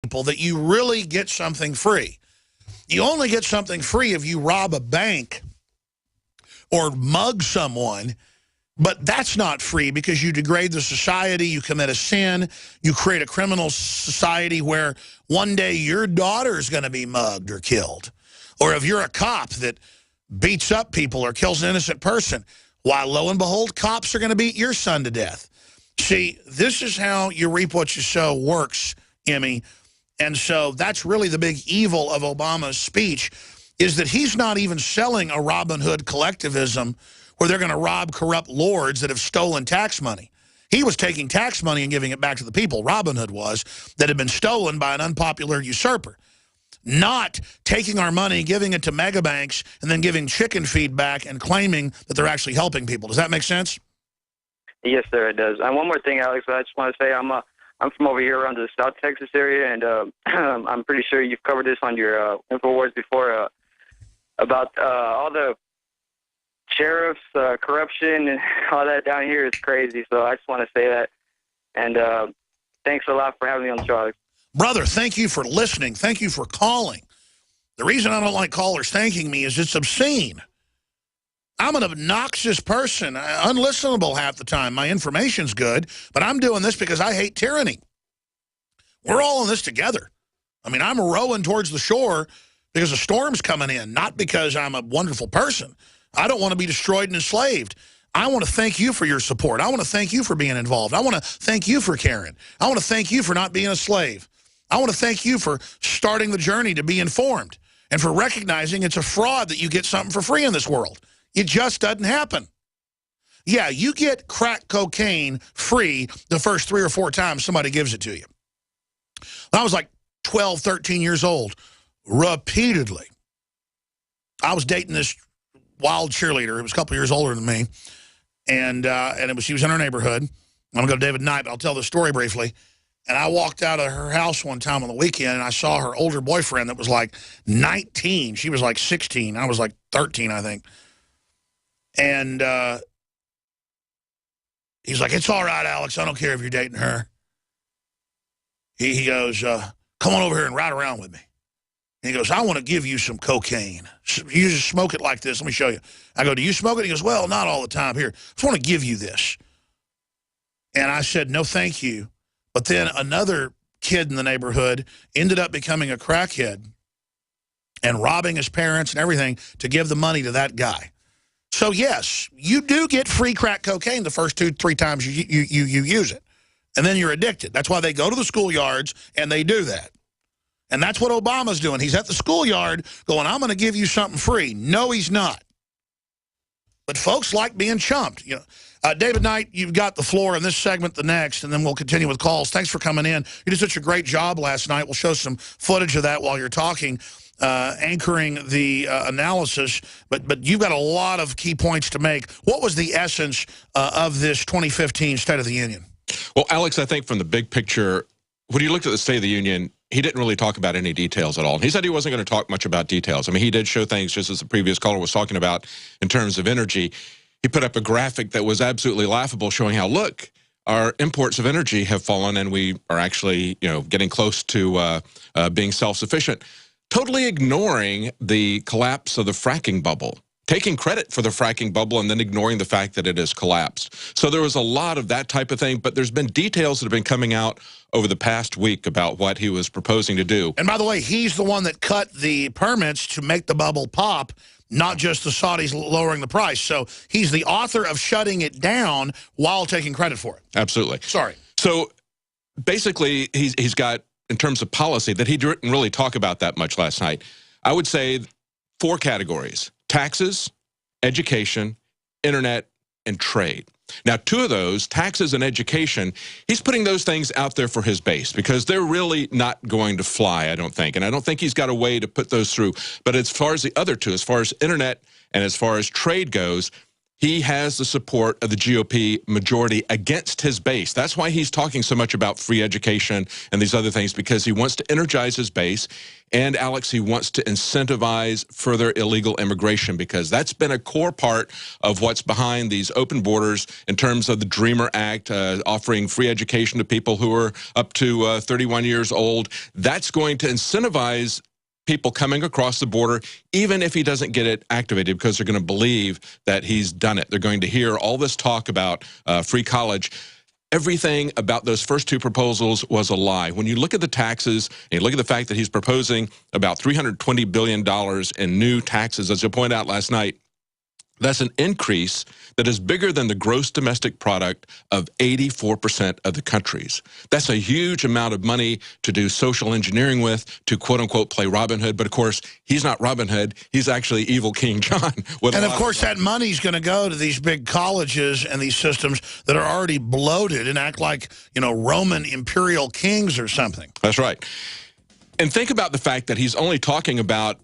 people that you really get something free. You only get something free if you rob a bank or mug someone, but that's not free because you degrade the society, you commit a sin, you create a criminal society where one day your daughter's going to be mugged or killed. Or if you're a cop that beats up people or kills an innocent person, why, lo and behold, cops are going to beat your son to death. See, this is how you reap what you sow works, Emmy. And so that's really the big evil of Obama's speech, is that he's not even selling a Robin Hood collectivism where they're going to rob corrupt lords that have stolen tax money. He was taking tax money and giving it back to the people, Robin Hood was, that had been stolen by an unpopular usurper. Not taking our money, giving it to mega banks, and then giving chicken feed back and claiming that they're actually helping people. Does that make sense? Yes, sir, it does. And one more thing, Alex, I just want to say I'm from over here around the South Texas area, and I'm pretty sure you've covered this on your InfoWars before about all the sheriffs, corruption, and all that down here is crazy. So I just want to say that. And thanks a lot for having me on the show, Alex. Brother, thank you for listening. Thank you for calling. The reason I don't like callers thanking me is it's obscene. I'm an obnoxious person, unlistenable half the time. My information's good, but I'm doing this because I hate tyranny. We're all in this together. I mean, I'm rowing towards the shore because a storm's coming in, not because I'm a wonderful person. I don't want to be destroyed and enslaved. I want to thank you for your support. I want to thank you for being involved. I want to thank you for caring. I want to thank you for not being a slave. I want to thank you for starting the journey to be informed and for recognizing it's a fraud that you get something for free in this world. It just doesn't happen. Yeah, you get crack cocaine free the first 3 or 4 times somebody gives it to you. I was like 12, 13 years old, repeatedly. I was dating this wild cheerleader. It was a couple years older than me. And she was in our neighborhood. I'm going to go to David Knight, but I'll tell the story briefly. And I walked out of her house one time on the weekend, and I saw her older boyfriend that was like 19. She was like 16. I was like 13, I think. And he's like, "It's all right, Alex. I don't care if you're dating her." He goes, "Come on over here and ride around with me." And he goes, "I want to give you some cocaine. You just smoke it like this. Let me show you." I go, "Do you smoke it?" He goes, "Well, not all the time. Here, I just want to give you this." And I said, "No, thank you." But then another kid in the neighborhood ended up becoming a crackhead and robbing his parents and everything to give the money to that guy. So, yes, you do get free crack cocaine the first 2-3 times you use it. And then you're addicted. That's why they go to the schoolyards and they do that. And that's what Obama's doing. He's at the schoolyard going, "I'm going to give you something free." No, he's not. But folks like being chumped. You know, David Knight, you've got the floor in this segment, the next, and then we'll continue with calls. Thanks for coming in. You did such a great job last night. We'll show some footage of that while you're talking, anchoring the analysis. But you've got a lot of key points to make. What was the essence of this 2015 State of the Union? Well, Alex, I think from the big picture, when you looked at the State of the Union, he didn't really talk about any details at all. He said he wasn't going to talk much about details. I mean, he did show things, just as the previous caller was talking about, in terms of energy. He put up a graphic that was absolutely laughable, showing how, look, our imports of energy have fallen, and we are actually, getting close to being self-sufficient, totally ignoring the collapse of the fracking bubble, taking credit for the fracking bubble and then ignoring the fact that it has collapsed. So there was a lot of that type of thing, but there's been details that have been coming out over the past week about what he was proposing to do. And by the way, he's the one that cut the permits to make the bubble pop, not just the Saudis lowering the price. So he's the author of shutting it down while taking credit for it. Absolutely. Sorry. So basically, he's got, in terms of policy, that he didn't really talk about that much last night. I would say 4 categories: taxes, education, internet, and trade. Now, 2 of those, taxes and education, he's putting those things out there for his base because they're really not going to fly, I don't think. And I don't think he's got a way to put those through. But as far as the other 2, as far as internet and as far as trade goes, he has the support of the GOP majority against his base. That's why he's talking so much about free education and these other things, because he wants to energize his base. And, Alex, he wants to incentivize further illegal immigration, because that's been a core part of what's behind these open borders in terms of the DREAMER Act, offering free education to people who are up to 31 years old. That's going to incentivize people coming across the border, even if he doesn't get it activated, because they're going to believe that he's done it. They're going to hear all this talk about free college. Everything about those first two proposals was a lie. When you look at the taxes, and you look at the fact that he's proposing about $320 billion in new taxes, as you pointed out last night, that's an increase that is bigger than the gross domestic product of 84% of the countries. That's a huge amount of money to do social engineering with, to quote-unquote play Robin Hood. But, of course, he's not Robin Hood. He's actually evil King John. And, of course, that money's going to go to these big colleges and these systems that are already bloated and act like, you know, Roman imperial kings or something. That's right. And think about the fact that he's only talking about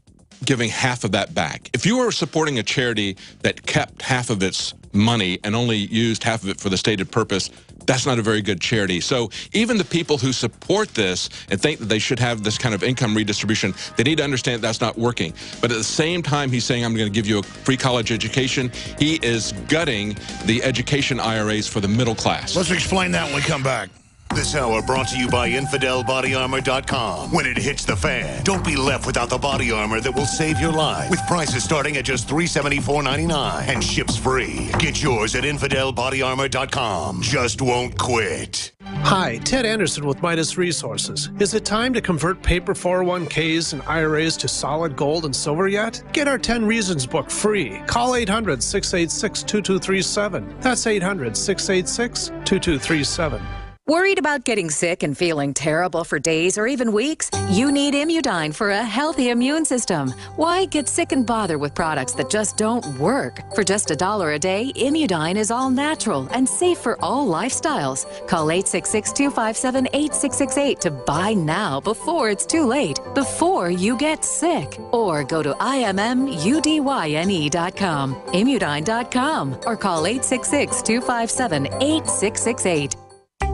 giving half of that back. If you were supporting a charity that kept half of its money and only used half of it for the stated purpose, that's not a very good charity. So even the people who support this and think that they should have this kind of income redistribution, they need to understand that's not working. But at the same time, he's saying, I'm going to give you a free college education. He is gutting the education IRAs for the middle class. Let's explain that when we come back. This hour brought to you by InfidelBodyArmor.com. When it hits the fan, don't be left without the body armor that will save your life. With prices starting at just $374.99 and ships free. Get yours at InfidelBodyArmor.com. Just won't quit. Hi, Ted Anderson with Midas Resources. Is it time to convert paper 401ks and IRAs to solid gold and silver yet? Get our 10 Reasons book free. Call 800-686-2237. That's 800-686-2237. Worried about getting sick and feeling terrible for days or even weeks? You need Immudyne for a healthy immune system. Why get sick and bother with products that just don't work? For just $1 a day, Immudyne is all natural and safe for all lifestyles. Call 866-257-8668 to buy now before it's too late, before you get sick. Or go to IMMUDYNE.com, Immudyne.com, or call 866-257-8668.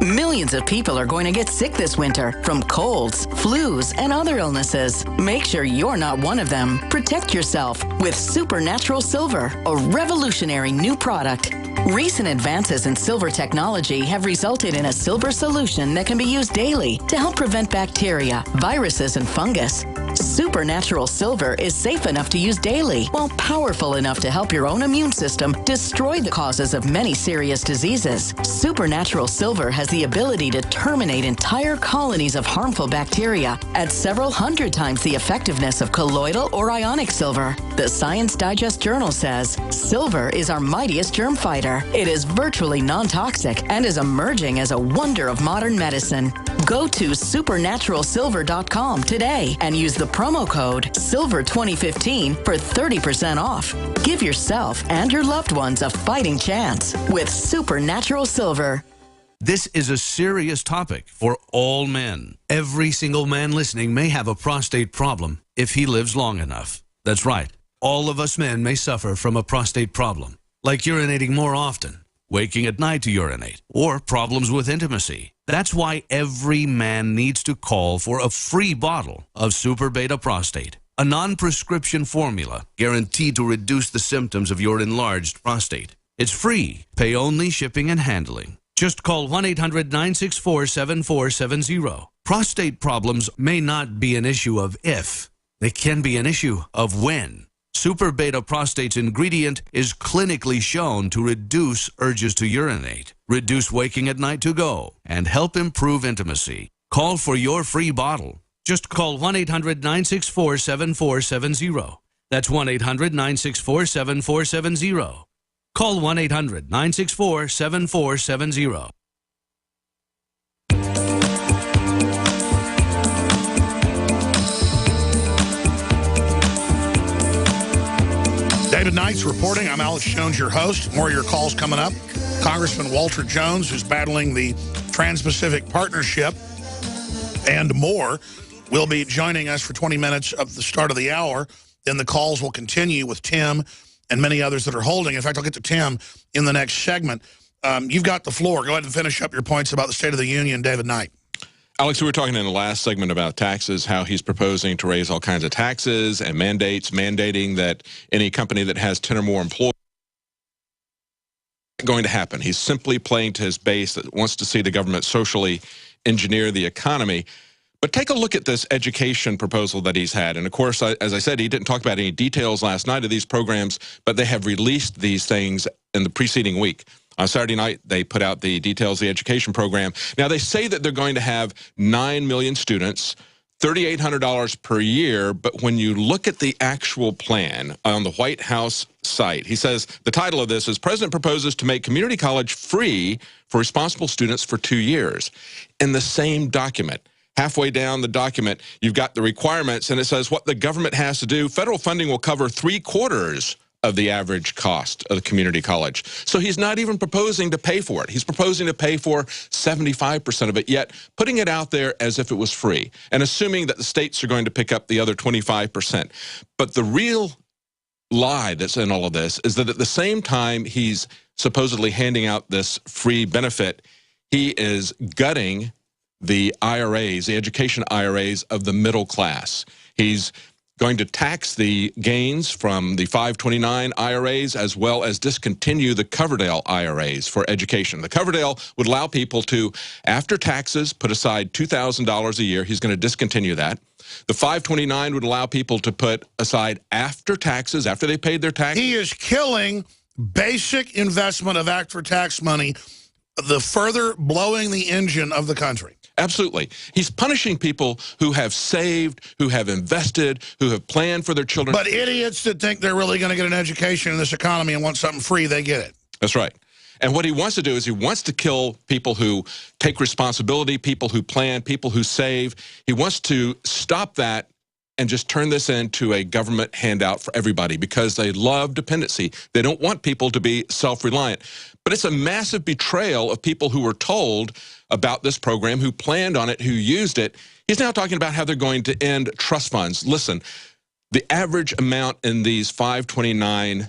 Millions of people are going to get sick this winter from colds, flus, and other illnesses. Make sure you're not one of them. Protect yourself with Supernatural Silver, a revolutionary new product. Recent advances in silver technology have resulted in a silver solution that can be used daily to help prevent bacteria, viruses, and fungus. Supernatural Silver is safe enough to use daily, while powerful enough to help your own immune system destroy the causes of many serious diseases. Supernatural Silver has the ability to terminate entire colonies of harmful bacteria at several hundred times the effectiveness of colloidal or ionic silver. The Science Digest Journal says silver is our mightiest germ fighter. It is virtually non-toxic and is emerging as a wonder of modern medicine. Go to supernaturalsilver.com today and use the promo code SILVER2015 for 30% off. Give yourself and your loved ones a fighting chance with Supernatural Silver. This is a serious topic for all men. Every single man listening may have a prostate problem if he lives long enough. That's right. All of us men may suffer from a prostate problem, like urinating more often, waking at night to urinate, or problems with intimacy. That's why every man needs to call for a free bottle of Super Beta Prostate, a non-prescription formula guaranteed to reduce the symptoms of your enlarged prostate. It's free. Pay only shipping and handling. Just call 1-800-964-7470. Prostate problems may not be an issue of if. They can be an issue of when. Super Beta Prostate's ingredient is clinically shown to reduce urges to urinate, reduce waking at night to go, and help improve intimacy. Call for your free bottle. Just call 1-800-964-7470. That's 1-800-964-7470. Call 1-800-964-7470. David Knight's reporting. I'm Alex Jones, your host. More of your calls coming up. Congressman Walter Jones, who's battling the Trans-Pacific Partnership, and more, will be joining us for 20 minutes at the start of the hour. Then the calls will continue with Tim and many others that are holding. In fact, I'll get to Tim in the next segment. You've got the floor. Go ahead and finish up your points about the State of the Union, David Knight. Alex, we were talking in the last segment about taxes, how he's proposing to raise all kinds of taxes and mandating that any company that has 10 or more employees going to happen. He's simply playing to his base that wants to see the government socially engineer the economy. But take a look at this education proposal that he's had. And of course, as I said, he didn't talk about any details last night of these programs, but they have released these things in the preceding week. On Saturday night, they put out the details of the education program. Now, they say that they're going to have 9 million students, $3,800 per year, but when you look at the actual plan on the White House site, he says the title of this is President Proposes to Make Community College Free for Responsible Students for 2 years. In the same document, halfway down the document, you've got the requirements, and it says what the government has to do. Federal funding will cover 3/4 of the average cost of the community college. So he's not even proposing to pay for it. He's proposing to pay for 75% of it, yet putting it out there as if it was free and assuming that the states are going to pick up the other 25%. But the real lie that's in all of this is that at the same time he's supposedly handing out this free benefit, he is gutting the IRAs, the education IRAs of the middle class. He's going to tax the gains from the 529 IRAs as well as discontinue the Coverdell IRAs for education. The Coverdell would allow people to, after taxes, put aside $2,000 a year. He's going to discontinue that. The 529 would allow people to put aside after taxes, after they paid their taxes. He is killing basic investment of after-tax money, the further blowing the engine of the country. Absolutely. He's punishing people who have saved, who have invested, who have planned for their children. But idiots that think they're really going to get an education in this economy and want something free, they get it. That's right. And what he wants to do is he wants to kill people who take responsibility, people who plan, people who save. He wants to stop that and just turn this into a government handout for everybody because they love dependency. They don't want people to be self-reliant. But it's a massive betrayal of people who were told about this program, who planned on it, who used it. He's now talking about how they're going to end trust funds. Listen, the average amount in these 529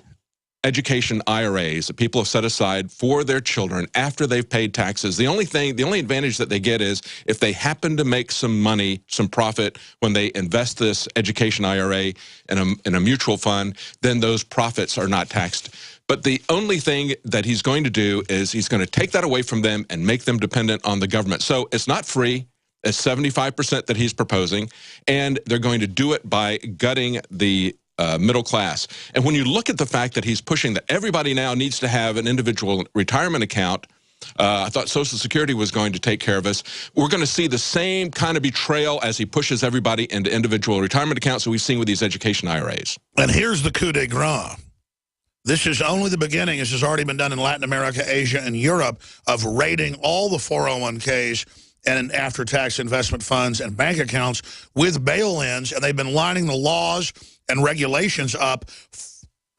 education IRAs that people have set aside for their children after they've paid taxes, the only advantage that they get is if they happen to make some money, some profit when they invest this education IRA in a mutual fund, then those profits are not taxed. But the only thing that he's going to do is he's going to take that away from them and make them dependent on the government. So it's not free. It's 75% that he's proposing, and they're going to do it by gutting the middle class. And when you look at the fact that he's pushing that everybody now needs to have an individual retirement account, I thought Social Security was going to take care of us. We're going to see the same kind of betrayal as he pushes everybody into individual retirement accounts that we've seen with these education IRAs. And here's the coup de grace. This is only the beginning. This has already been done in Latin America, Asia, and Europe of raiding all the 401ks and after-tax investment funds and bank accounts with bail-ins, and they've been lining the laws and regulations up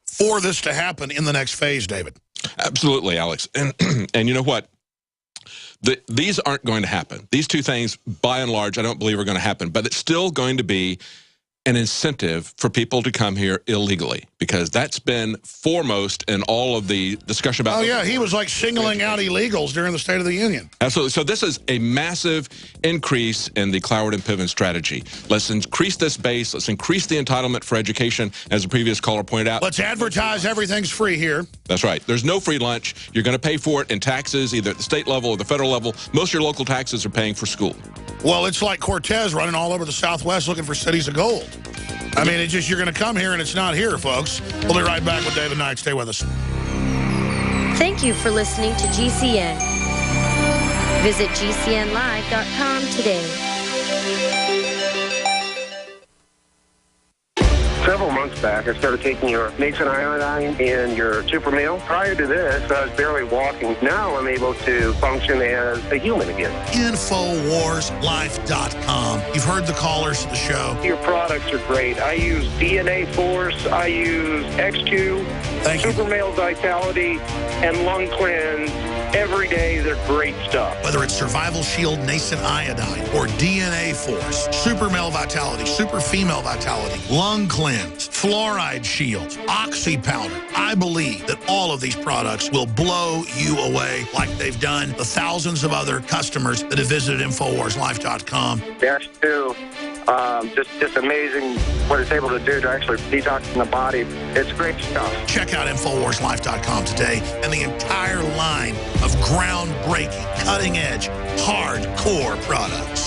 for this to happen in the next phase, David. Absolutely, Alex. And you know what? These aren't going to happen. These two things, by and large, I don't believe are going to happen. But it's still going to be an incentive for people to come here illegally, because that's been foremost in all of the discussion about... Oh, yeah, he was like singling out illegals during the State of the Union. Absolutely. So this is a massive increase in the Cloward and Piven strategy. Let's increase this base. Let's increase the entitlement for education, as the previous caller pointed out. Let's advertise everything's free here. That's right. There's no free lunch. You're going to pay for it in taxes, either at the state level or the federal level. Most of your local taxes are paying for school. Well, it's like Cortez running all over the Southwest looking for cities of gold. I mean, it's just you're going to come here and it's not here, folks. We'll be right back with David Knight. Stay with us. Thank you for listening to GCN. Visit GCNlive.com today. Several months back, I started taking your Mason Iodine and your Super Meal. Prior to this, I was barely walking. Now I'm able to function as a human again. InfoWarsLife.com. You've heard the callers of the show. Your products are great. I use DNA Force. I use XQ, Super Meal Vitality, and Lung Cleanse. every day. They're great stuff. Whether it's Survival Shield Nascent Iodine or DNA Force, Super Male Vitality, Super Female Vitality, Lung Cleanse, Fluoride Shield, Oxy Powder, I believe that all of these products will blow you away like they've done the thousands of other customers that have visited InfoWarsLife.com. Dash 2, just amazing what it's able to do to actually detox the body. It's great stuff. Check out InfoWarsLife.com today and the entire line of groundbreaking, cutting-edge, hardcore products.